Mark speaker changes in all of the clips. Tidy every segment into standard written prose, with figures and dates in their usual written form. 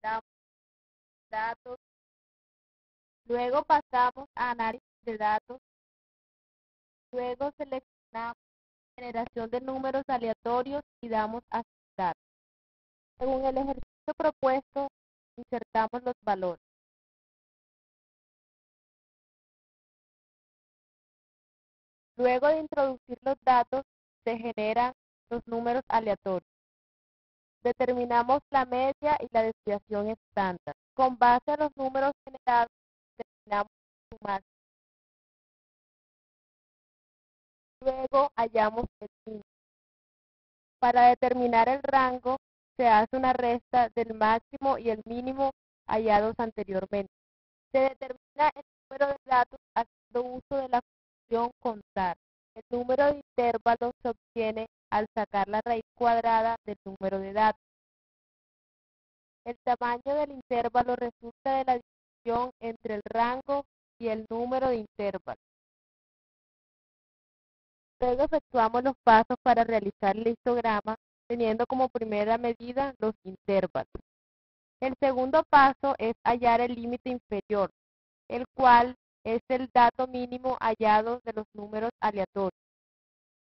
Speaker 1: damos datos, luego pasamos a análisis de datos, luego seleccionamos generación de números aleatorios y damos a aceptar. Según el ejercicio propuesto, insertamos los valores. Luego de introducir los datos, se generan los números aleatorios. Determinamos la media y la desviación estándar. Con base a los números generados, determinamos su máximo. Luego hallamos el mínimo. Para determinar el rango, se hace una resta del máximo y el mínimo hallados anteriormente. Se determina el número de datos haciendo uso de la función contar. El número de intervalos se obtiene al sacar la raíz cuadrada del número de datos. El tamaño del intervalo resulta de la división entre el rango y el número de intervalos. Luego efectuamos los pasos para realizar el histograma, teniendo como primera medida los intervalos. El segundo paso es hallar el límite inferior, el cual es el dato mínimo hallado de los números aleatorios.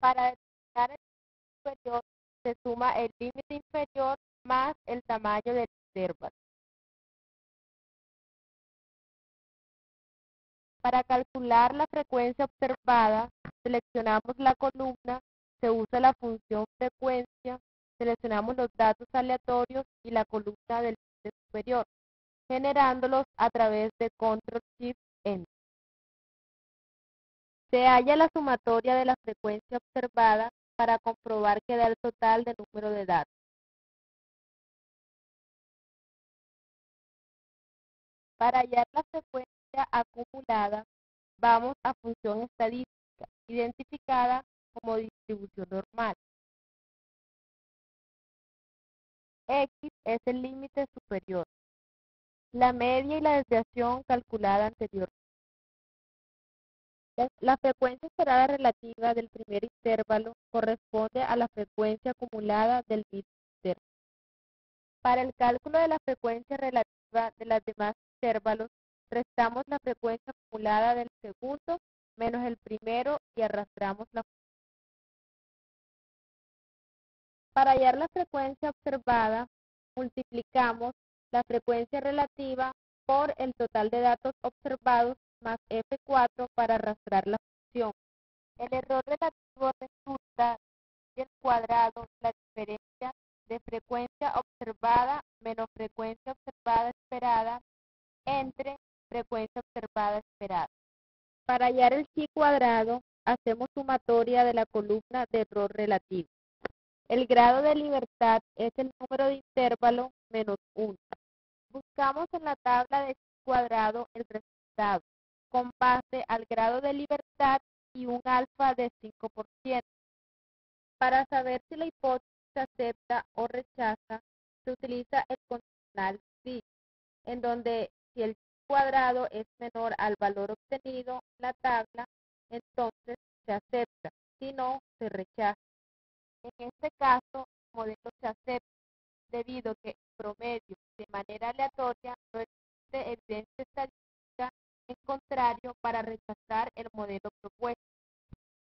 Speaker 1: Para determinar el límite superior, se suma el límite inferior más el tamaño del intervalo. Para calcular la frecuencia observada, seleccionamos la columna, se usa la función frecuencia, seleccionamos los datos aleatorios y la columna del límite superior, generándolos a través de Control-Shift-Enter. Se halla la sumatoria de la frecuencia observada para comprobar que da el total del número de datos. Para hallar la frecuencia acumulada, vamos a función estadística, identificada como distribución normal. X es el límite superior. La media y la desviación calculada anteriormente. La frecuencia esperada relativa del primer intervalo corresponde a la frecuencia acumulada del mismo intervalo. Para el cálculo de la frecuencia relativa de los demás intervalos, restamos la frecuencia acumulada del segundo menos el primero y arrastramos la función. Para hallar la frecuencia observada, multiplicamos la frecuencia relativa por el total de datos observados más F4 para arrastrar la función. El error relativo resulta del cuadrado de la diferencia de frecuencia observada menos frecuencia observada esperada entre frecuencia observada esperada. Para hallar el chi cuadrado, hacemos sumatoria de la columna de error relativo. El grado de libertad es el número de intervalo menos 1. Buscamos en la tabla de chi cuadrado el resultado, con base al grado de libertad y un alfa de 5%. Para saber si la hipótesis se acepta o rechaza, se utiliza el condicional sí, en donde si el chi cuadrado es menor al valor obtenido en la tabla, entonces se acepta, si no, se rechaza. En este caso, el modelo se acepta, debido a que en promedio, de manera aleatoria, no existe evidencia estadística en contrario para rechazar el modelo propuesto.